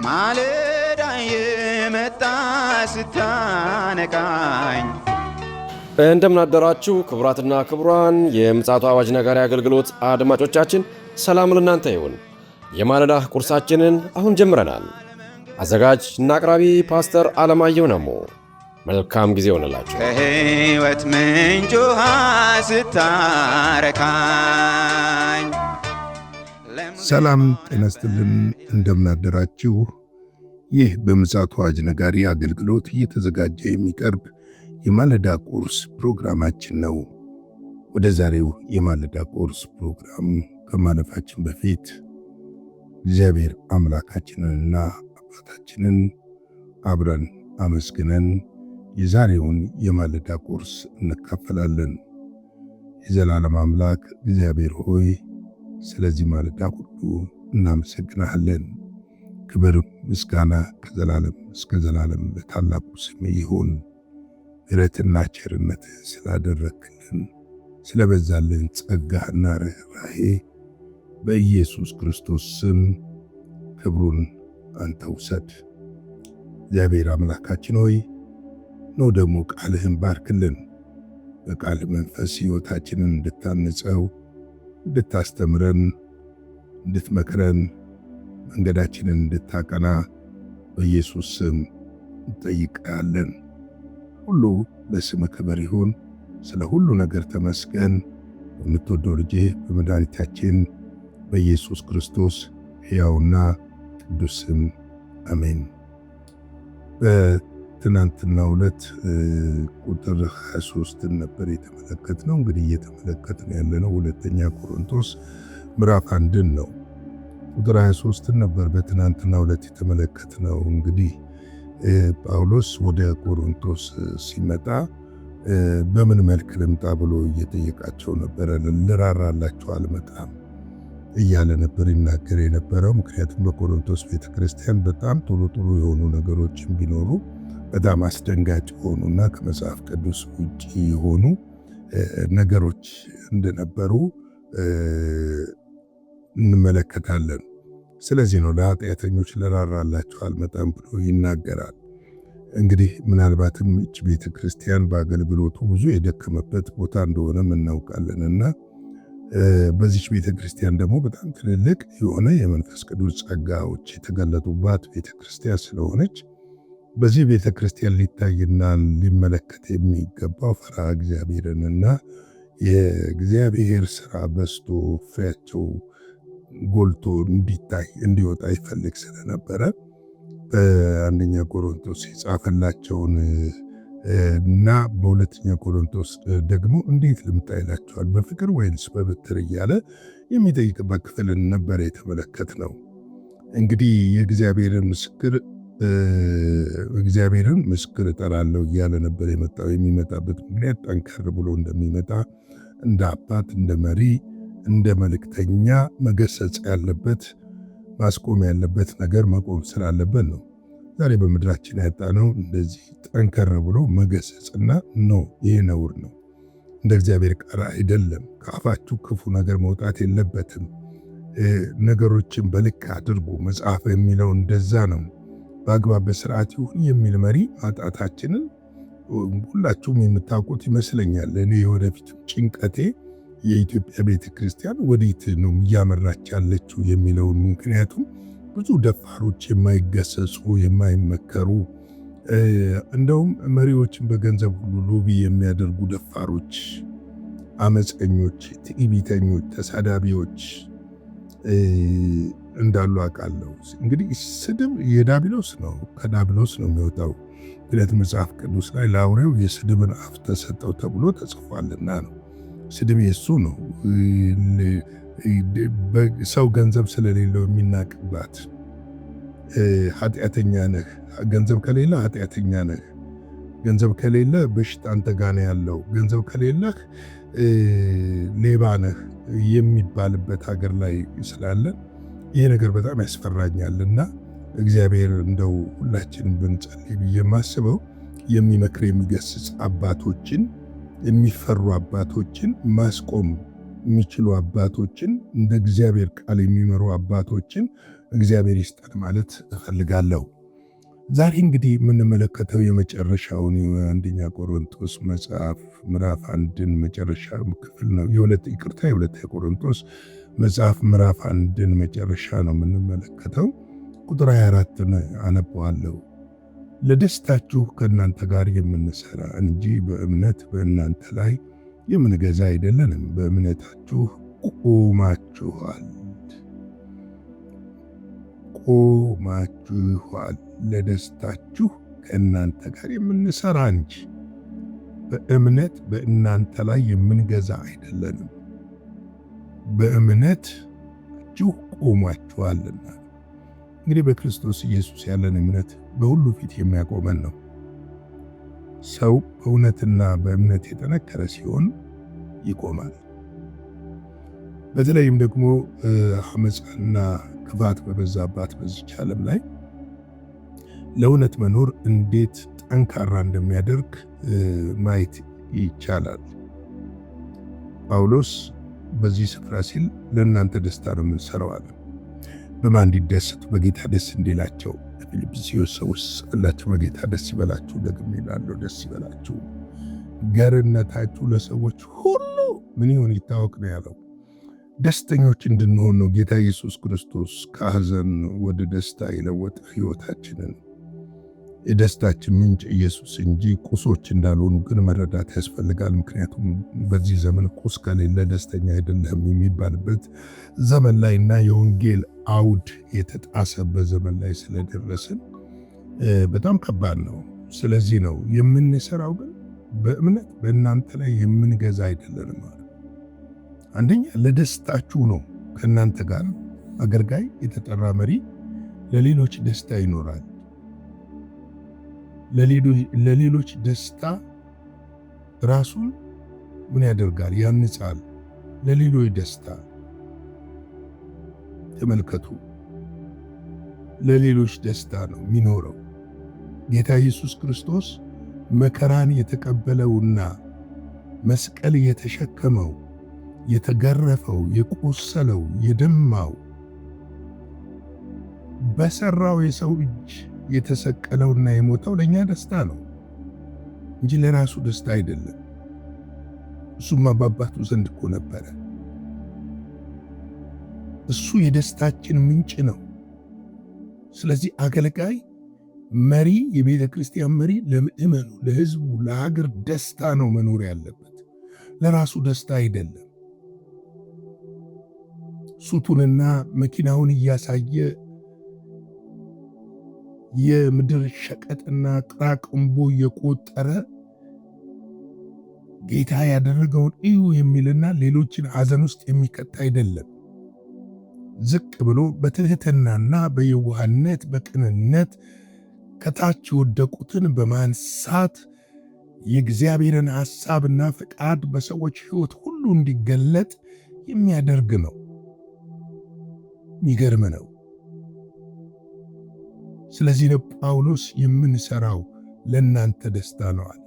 ማለዳ የመጣ ስታነቃኝ እንደምን አደራችሁ ክቡራትና ክቡራን የምፅዓቱ አዋጅ ነጋሪ አገልግሎት አድማጮቻችን፣ ሰላም ለእናንተ ይሁን። የማለዳ ቁርሳችንን አሁን ጀምረናል። አዘጋጅ እና አቅራቢ ፓስተር አለማየሁ ነሞ። መልካም ጊዜ ሆነላችሁ። ከሕይወት ምንጭ ውሃ ስታረካኝ ሰላም ጤና ይስጥልን። እንደምን አደራችሁ። ይህ በምፅዓቱ አዋጅ ነጋሪ አገልግሎት እየተዘጋጀ የሚቀርብ የማለዳ ቁርስ ፕሮግራማችን ነው። ወደ ዛሬው የማለዳ ቁርስ ፕሮግራም ከማለፋችን በፊት እግዚአብሔር አምላካችንንና አባታችንን አብረን አመስግነን የዛሬውን የማለዳ ቁርስ እንካፈላለን። የዘላለም አምላክ እግዚአብሔር ሆይ ስለዚህ ማለዳ ሁሉ እናመሰግናለን። ክብር ምስጋና ከዘላለም እስከ ዘላለም ለታላቁ ስም ይሁን። ምሕረትና ቸርነት ስላደረክልን ስለበዛልን ጸጋህና ርኅራኄ በኢየሱስ ክርስቶስ ስም ክብሩን አንተ ውሰድ። እግዚአብሔር አምላካችን ሆይ ነው ደግሞ ቃልህን ባርክልን። በቃል መንፈስ ሕይወታችንን እንድታንጸው፣ እንድታስተምረን፣ እንድትመክረን፣ መንገዳችንን እንድታቀና በኢየሱስ ስም እንጠይቃለን። ሁሉ በስም ክብር ይሁን። ስለ ሁሉ ነገር ተመስገን። በምትወደው ልጅህ በመድኃኒታችን በኢየሱስ ክርስቶስ ሕያውና ቅዱስ ስም አሜን። በትናንትናው ዕለት ቁጥር 23 ነበር የተመለከትነው። እንግዲህ እየተመለከትን ያለነው ሁለተኛ ቆሮንቶስ ምዕራፍ 1 ነው። ቁጥር 23 ነበር በትናንትናው ዕለት የተመለከትነው። እንግዲህ ጳውሎስ ወደ ቆሮንቶስ ሲመጣ በምን መልክ ልምጣ ብሎ እየጠየቃቸው ነበረ። ልራራላችሁ አልመጣም እያለ ነበር ይናገር የነበረው። ምክንያቱም በቆሮንቶስ ቤተክርስቲያን በጣም ጥሩ የሆኑ ነገሮችን ቢኖሩ በጣም አስደንጋጭ የሆኑና ከመጽሐፍ ቅዱስ ውጪ የሆኑ ነገሮች እንደነበሩ እንመለከታለን። ስለዚህ ነው ለኃጢአተኞች ልራራላችሁ አልመጣም ብሎ ይናገራል። እንግዲህ ምናልባትም እች ቤተክርስቲያን በአገልግሎቱ ብዙ የደከመበት ቦታ እንደሆነ እናውቃለንና በዚች ቤተክርስቲያን ደግሞ በጣም ትልልቅ የሆነ የመንፈስ ቅዱስ ጸጋዎች የተገለጡባት ቤተክርስቲያን ስለሆነች በዚህ ቤተክርስቲያን ሊታይና ሊመለከት የሚገባው ፈሪሃ እግዚአብሔርንና የእግዚአብሔር ስራ በዝቶ ፍሬያቸው ጎልቶ እንዲታይ እንዲወጣ ይፈልግ ስለነበረ በአንደኛ ቆሮንቶስ የጻፈላቸውን እና በሁለተኛ ቆሮንቶስ ደግሞ እንዴት ልምጣ ይላቸዋል፣ በፍቅር ወይንስ በበትር እያለ የሚጠይቅበት ክፍል ነበር የተመለከትነው። እንግዲህ የእግዚአብሔርን ምስክር እጠራለሁ እያለ ነበር የመጣው። የሚመጣበት ምክንያት ጠንከር ብሎ እንደሚመጣ እንደ አባት፣ እንደ መሪ፣ እንደ መልእክተኛ መገሰጽ ያለበት ማስቆም ያለበት ነገር መቆም ስላለበት ነው። ዛሬ በምድራችን ያጣነው እንደዚህ ጠንከር ብሎ መገሰጽና ነው። ይሄ ነውር ነው፣ እንደ እግዚአብሔር ቃል አይደለም። ከአፋችሁ ክፉ ነገር መውጣት የለበትም። ነገሮችን በልክ አድርጉ። መጽሐፍ የሚለው እንደዛ ነው። በአግባብ በስርዓት ይሁን የሚል መሪ ማጣታችንን ሁላችሁም የምታውቁት ይመስለኛል። እኔ የወደፊት ጭንቀቴ የኢትዮጵያ ቤተክርስቲያን ወዴት ነው እያመራች ያለችው የሚለውን። ምክንያቱም ብዙ ደፋሮች፣ የማይገሰጹ የማይመከሩ፣ እንደውም መሪዎችን በገንዘብ ሁሉ ሎቢ የሚያደርጉ ደፋሮች፣ አመፀኞች፣ ትዕቢተኞች፣ ተሳዳቢዎች እንዳሉ አውቃለሁ። እንግዲህ ስድብ የዳቢሎስ ነው፣ ከዳቢሎስ ነው የሚወጣው። ምክንያቱም መጽሐፍ ቅዱስ ላይ ለአውሬው የስድብን አፍ ተሰጠው ተብሎ ተጽፏልና ነው። ስድብ የሱ ነው። ሰው ገንዘብ ስለሌለው የሚናቅባት ኃጢአተኛ ነህ፣ ገንዘብ ከሌለ ኃጢአተኛ ነህ፣ ገንዘብ ከሌለ በሽታ አንተ ጋር ነው ያለው፣ ገንዘብ ከሌለህ ሌባ ነህ የሚባልበት ሀገር ላይ ስላለን ይሄ ነገር በጣም ያስፈራኛልና እግዚአብሔር እንደው ሁላችንም ብንጸልይ ብዬ የማስበው የሚመክር የሚገስጽ አባቶችን፣ የሚፈሩ አባቶችን፣ ማስቆም የሚችሉ አባቶችን፣ እንደ እግዚአብሔር ቃል የሚመሩ አባቶችን እግዚአብሔር ይስጠን ማለት እፈልጋለሁ። ዛሬ እንግዲህ የምንመለከተው የመጨረሻውን የአንደኛ ቆሮንቶስ መጽሐፍ ምዕራፍ 1ን መጨረሻ ክፍል ነው። የሁለተኛ ቆሮንቶስ መጽሐፍ ምዕራፍ 1ን መጨረሻ ነው የምንመለከተው። ቁጥር 24ን አነበዋለሁ። ለደስታችሁ ከእናንተ ጋር የምንሰራ እንጂ በእምነት በእናንተ ላይ የምንገዛ አይደለንም። በእምነታችሁ ቆማችኋል። ለደስታችሁ ከእናንተ ጋር የምንሰራ እንጂ በእምነት በእናንተ ላይ የምንገዛ አይደለንም። በእምነታችሁ ቆማችኋልና። እንግዲህ በክርስቶስ ኢየሱስ ያለን እምነት በሁሉ ፊት የሚያቆመን ነው። ሰው በእውነትና በእምነት የጠነከረ ሲሆን ይቆማል። በተለይም ደግሞ አመፃና ክፋት በበዛባት በዚች ዓለም ላይ ለእውነት መኖር እንዴት ጠንካራ እንደሚያደርግ ማየት ይቻላል። ጳውሎስ በዚህ ስፍራ ሲል ለእናንተ ደስታ ነው የምንሰራው አለ። በማን እንዲደሰቱ? በጌታ ደስ እንዲላቸው። ፊልጵስዩስ ሰዎች ጽላችሁ በጌታ ደስ ይበላችሁ፣ ደግሜ እላለሁ ደስ ይበላችሁ። ገርነታችሁ ለሰዎች ሁሉ ምን ይሁን ይታወቅ ነው ያለው። ደስተኞች እንድንሆን ነው ጌታ ኢየሱስ ክርስቶስ ከሐዘን ወደ ደስታ የለወጠ ሕይወታችንን። የደስታችን ምንጭ ኢየሱስ እንጂ ቁሶች እንዳልሆኑ ግን መረዳት ያስፈልጋል። ምክንያቱም በዚህ ዘመን ቁስ ከሌለ ደስተኛ አይደለም የሚባልበት ዘመን ላይና የወንጌል አውድ የተጣሰበት ዘመን ላይ ስለደረስን በጣም ከባድ ነው። ስለዚህ ነው የምንሰራው ግን በእምነት በእናንተ ላይ የምንገዛ አይደለንም ማለት። አንደኛ ለደስታችሁ ነው ከእናንተ ጋር። አገልጋይ የተጠራ መሪ ለሌሎች ደስታ ይኖራል። ለሌሎች ደስታ ራሱን ምን ያደርጋል? ያንጻል። ለሌሎች ደስታ ተመልከቱ፣ ለሌሎች ደስታ ነው የሚኖረው። ጌታ ኢየሱስ ክርስቶስ መከራን የተቀበለውና መስቀል የተሸከመው፣ የተገረፈው፣ የቆሰለው፣ የደማው በሰራው የሰው እጅ የተሰቀለውና የሞተው ለኛ ደስታ ነው እንጂ ለራሱ ደስታ አይደለም። እሱማ በአባቱ ዘንድ እኮ ነበረ። እሱ የደስታችን ምንጭ ነው። ስለዚህ አገልጋይ መሪ፣ የቤተ ክርስቲያን መሪ ለምእመኑ፣ ለሕዝቡ፣ ለሀገር ደስታ ነው መኖር ያለበት፣ ለራሱ ደስታ አይደለም። ሱቱንና መኪናውን እያሳየ የምድር ሸቀጥና ጥራቅምቦ እየቆጠረ ጌታ ያደረገውን እዩ የሚልና ሌሎችን ሐዘን ውስጥ የሚከት አይደለም። ዝቅ ብሎ በትህትናና በየዋህነት በቅንነት ከታች የወደቁትን በማንሳት የእግዚአብሔርን ሐሳብና ፍቃድ በሰዎች ሕይወት ሁሉ እንዲገለጥ የሚያደርግ ነው። የሚገርም ነው። ስለዚህ ነው ጳውሎስ የምንሰራው ለእናንተ ደስታ ነው አለ።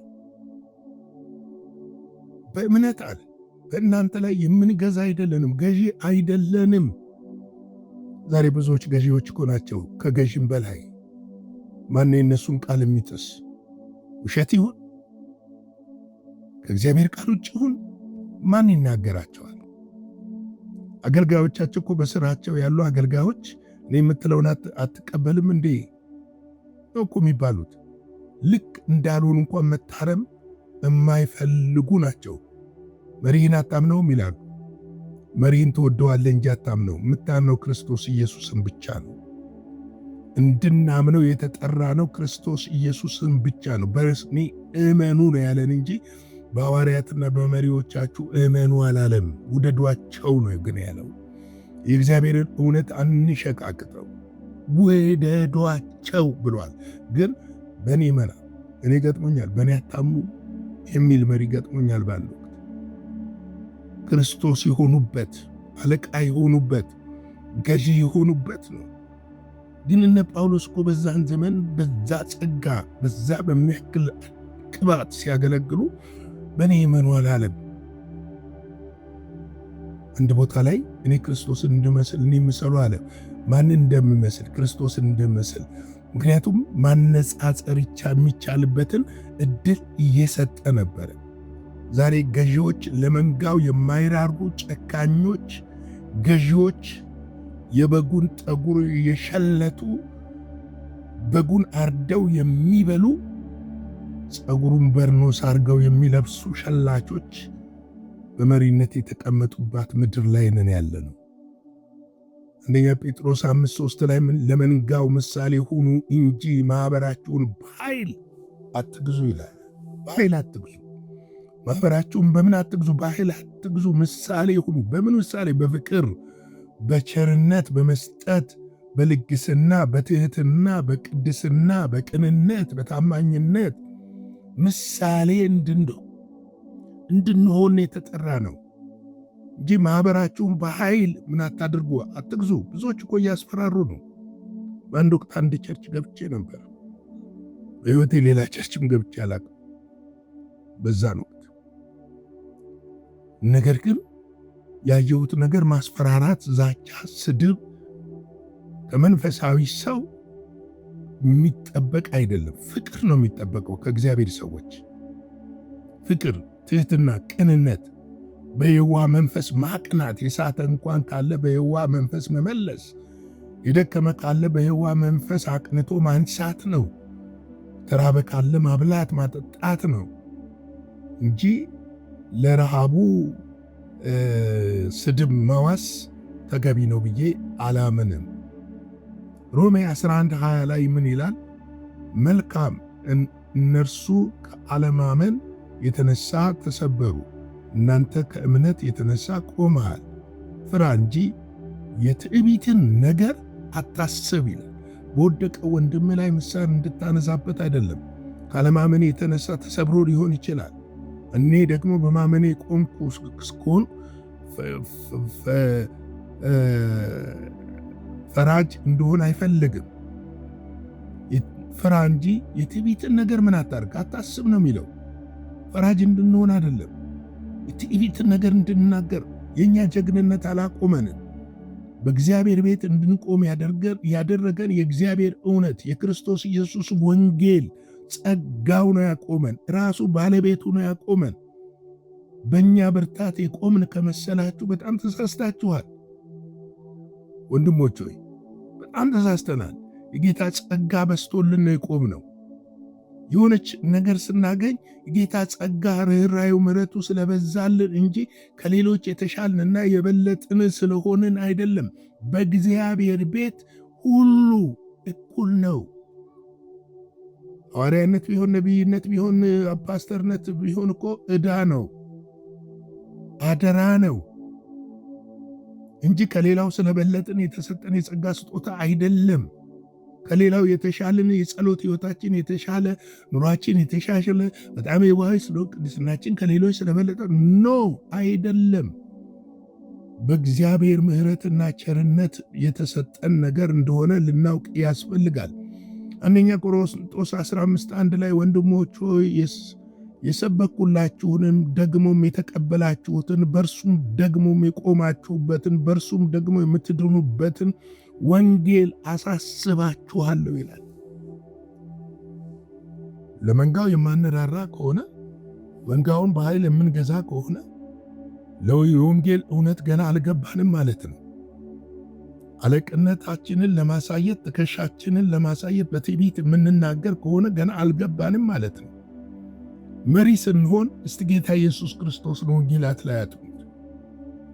በእምነት አለ በእናንተ ላይ የምንገዛ አይደለንም፣ ገዢ አይደለንም። ዛሬ ብዙዎች ገዢዎች እኮ ናቸው። ከገዢም በላይ ማን የነሱን ቃል የሚጥስ? ውሸት ይሁን ከእግዚአብሔር ቃል ውጭ ይሁን ማን ይናገራቸዋል? አገልጋዮቻቸው እኮ በስራቸው ያሉ አገልጋዮች እኔ የምትለውን አትቀበልም እንዴ ነው እኮ የሚባሉት። ልክ እንዳልሆኑ እንኳን መታረም የማይፈልጉ ናቸው። መሪህን አታምነውም ይላሉ። መሪህን ትወደዋለህ እንጂ አታምነው። የምታምነው ክርስቶስ ኢየሱስን ብቻ ነው። እንድናምነው የተጠራ ነው ክርስቶስ ኢየሱስን ብቻ ነው። በእኔ እመኑ ነው ያለን እንጂ በሐዋርያትና በመሪዎቻችሁ እመኑ አላለም። ውደዷቸው ነው ግን ያለው። የእግዚአብሔርን እውነት አንሸቃቅጠው፣ ውደዷቸው ብሏል። ግን በእኔ መና እኔ ገጥሞኛል፣ በእኔ አታሙ የሚል መሪ ገጥሞኛል። ባለው ክርስቶስ የሆኑበት አለቃ የሆኑበት ገዢ የሆኑበት ነው። ግን እነ ጳውሎስ እኮ በዛን ዘመን በዛ ጸጋ በዛ በሚያክል ቅባት ሲያገለግሉ በእኔ እመኑ አላለም። አንድ ቦታ ላይ እኔ ክርስቶስን እንድመስል እኔ ምሰሉ አለ። ማን እንደምመስል ክርስቶስ እንደምመስል። ምክንያቱም ማነጻጸር የሚቻልበትን እድል እየሰጠ ነበረ። ዛሬ ገዢዎች፣ ለመንጋው የማይራሩ ጨካኞች ገዢዎች የበጉን ጠጉር የሸለቱ በጉን አርደው የሚበሉ ጸጉሩን በርኖስ አርገው የሚለብሱ ሸላቾች በመሪነት የተቀመጡባት ምድር ላይ ነን ያለነው። አንደኛ ጴጥሮስ 5:3 ላይ ለመንጋው ምሳሌ ሁኑ እንጂ ማኅበራችሁን በኃይል አትግዙ ይላል። በኃይል አትግዙ። ማኅበራችሁን በምን አትግዙ? በኃይል አትግዙ። ምሳሌ ሁኑ። በምን ምሳሌ? በፍቅር፣ በቸርነት፣ በመስጠት፣ በልግስና፣ በትሕትና፣ በቅድስና፣ በቅንነት፣ በታማኝነት ምሳሌ እንድንሆን የተጠራ ነው እንጂ ማኅበራችሁን በኃይል ምን አታድርጉ፣ አትግዙ። ብዙዎች እኮ እያስፈራሩ ነው። በአንድ ወቅት አንድ ቸርች ገብቼ ነበር። በሕይወቴ ሌላ ቸርችም ገብቼ አላቅም በዛን ወቅት። ነገር ግን ያየሁት ነገር ማስፈራራት፣ ዛቻ፣ ስድብ ከመንፈሳዊ ሰው የሚጠበቅ አይደለም። ፍቅር ነው የሚጠበቀው ከእግዚአብሔር ሰዎች። ፍቅር፣ ትሕትና፣ ቅንነት፣ በየዋህ መንፈስ ማቅናት፣ የሳተ እንኳን ካለ በየዋህ መንፈስ መመለስ፣ የደከመ ካለ በየዋህ መንፈስ አቅንቶ ማንሳት ነው። ተራበ ካለ ማብላት ማጠጣት ነው እንጂ ለረሃቡ ስድብ ማዋስ ተገቢ ነው ብዬ አላምንም። ሮሜ 11:20 ላይ ምን ይላል? መልካም እነርሱ ከአለማመን የተነሳ ተሰበሩ፣ እናንተ ከእምነት የተነሳ ቆመሃል። ፍራ እንጂ የትዕቢትን ነገር አታስብ ይላል። በወደቀ ወንድም ላይ ምሳር እንድታነሳበት አይደለም። ካለማመኔ የተነሳ ተሰብሮ ሊሆን ይችላል። እኔ ደግሞ በማመኔ ቆምኩ እስክሆን ፈራጅ እንደሆን አይፈልግም። ፍራ እንጂ የትዕቢትን ነገር ምን አታርግ፣ አታስብ ነው የሚለው። ፈራጅ እንድንሆን አይደለም፣ የትዕቢትን ነገር እንድንናገር። የእኛ ጀግንነት አላቆመንም። በእግዚአብሔር ቤት እንድንቆም ያደረገን የእግዚአብሔር እውነት የክርስቶስ ኢየሱስ ወንጌል ጸጋው ነው ያቆመን። ራሱ ባለቤቱ ነው ያቆመን። በእኛ ብርታት የቆምን ከመሰላችሁ በጣም ተሳስታችኋል ወንድሞች ሆይ፣ በጣም ተሳስተናል። የጌታ ጸጋ በስቶልን ነው የቆም ነው። የሆነች ነገር ስናገኝ የጌታ ጸጋ፣ ርኅራኄው፣ ምሕረቱ ስለበዛልን እንጂ ከሌሎች የተሻልንና የበለጥን ስለሆንን አይደለም። በእግዚአብሔር ቤት ሁሉ እኩል ነው። ሐዋርያነት ቢሆን፣ ነቢይነት ቢሆን፣ ፓስተርነት ቢሆን እኮ ዕዳ ነው፣ አደራ ነው እንጂ ከሌላው ስለበለጥን የተሰጠን የጸጋ ስጦታ አይደለም። ከሌላው የተሻለን የጸሎት ሕይወታችን የተሻለ፣ ኑሯችን የተሻሸለ፣ በጣም የዋህ ስለ ቅድስናችን ከሌሎች ስለበለጠ ኖ አይደለም። በእግዚአብሔር ምሕረትና ቸርነት የተሰጠን ነገር እንደሆነ ልናውቅ ያስፈልጋል። አንደኛ ቆሮንቶስ 15:1 ላይ ወንድሞች ሆይ የሰበኩላችሁንም ደግሞም የተቀበላችሁትን በእርሱም ደግሞም የቆማችሁበትን በእርሱም ደግሞ የምትድኑበትን ወንጌል አሳስባችኋለሁ ይላል። ለመንጋው የማንራራ ከሆነ፣ መንጋውን በኃይል የምንገዛ ከሆነ የወንጌል እውነት ገና አልገባንም ማለት ነው። አለቅነታችንን ለማሳየት፣ ትከሻችንን ለማሳየት በትዕቢት የምንናገር ከሆነ ገና አልገባንም ማለት ነው። መሪ ስንሆን እስቲ ጌታ ኢየሱስ ክርስቶስን ወንጌላት ላይ አጥሙት።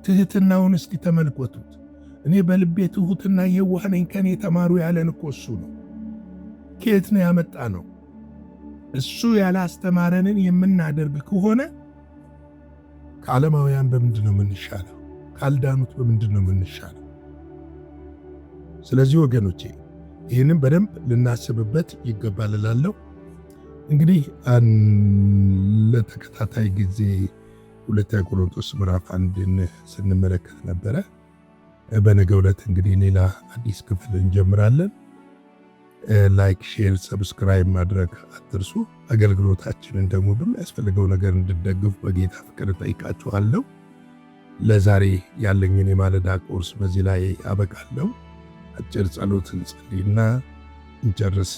ትሕትናውን እስቲ ተመልከቱት። እኔ በልቤ ትሑትና የዋህ ነኝ ከኔ ተማሩ ያለን እኮ እሱ ነው። ከየት ነው ያመጣ ነው? እሱ ያላስተማረንን የምናደርግ ከሆነ ከዓለማውያን በምንድን ነው የምንሻለው? ካልዳኑት በምንድን ነው የምንሻለው? ስለዚህ ወገኖቼ ይህንም በደንብ ልናስብበት ይገባል እላለሁ። እንግዲህ ለተከታታይ ጊዜ ሁለተኛ ቆሮንቶስ ምዕራፍ 1 ስንመለከት ነበረ። በነገው ዕለት እንግዲህ ሌላ አዲስ ክፍል እንጀምራለን። ላይክ፣ ሼር፣ ሰብስክራይብ ማድረግ አትርሱ። አገልግሎታችንን ደግሞ በሚያስፈልገው ነገር እንድትደግፉ በጌታ ፍቅር ጠይቃችኋለሁ። ለዛሬ ያለኝን የማለዳ ቁርስ በዚህ ላይ አበቃለሁ። አጭር ጸሎት እንጸልይና እንጨርስ።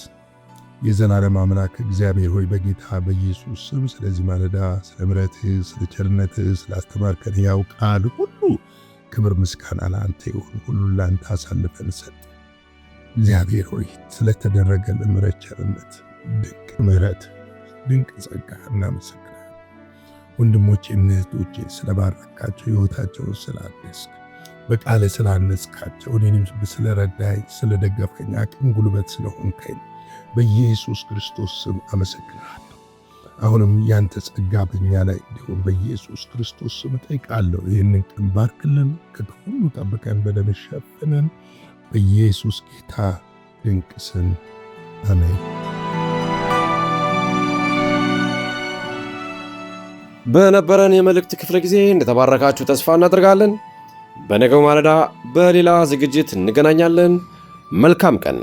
የዘላለም አምላክ እግዚአብሔር ሆይ በጌታ በኢየሱስ ስም ስለዚህ ማለዳ ስለ ምሕረትህ፣ ስለ ቸርነትህ፣ ስላስተማርከን ያው ቃል ሁሉ ክብር ምስጋና ለአንተ ይሁን። ሁሉን ለአንተ አሳልፈን ሰጥ። እግዚአብሔር ሆይ ስለተደረገልን ምሕረት፣ ቸርነት፣ ድንቅ ምሕረት፣ ድንቅ ጸጋ እናመሰግናለን። ወንድሞቼን እህቶቼን ስለባረካቸው፣ ሕይወታቸውን ስላደስክ፣ በቃል ስላነጽካቸው፣ እኔንም ስለረዳኝ፣ ስለደገፍከኝ፣ አቅም ጉልበት ስለሆንከኝ በኢየሱስ ክርስቶስ ስም አመሰግናለሁ። አሁንም ያንተ ጸጋ በእኛ ላይ እንዲሆን በኢየሱስ ክርስቶስ ስም ጠይቃለሁ። ይህንን ቀን ባርክልን፣ ከክፉ ሁሉ ጠብቀን፣ በደም ሸፍነን፣ በኢየሱስ ጌታ ድንቅ ስም አሜን። በነበረን የመልእክት ክፍለ ጊዜ እንደተባረካችሁ ተስፋ እናደርጋለን። በነገው ማለዳ በሌላ ዝግጅት እንገናኛለን። መልካም ቀን።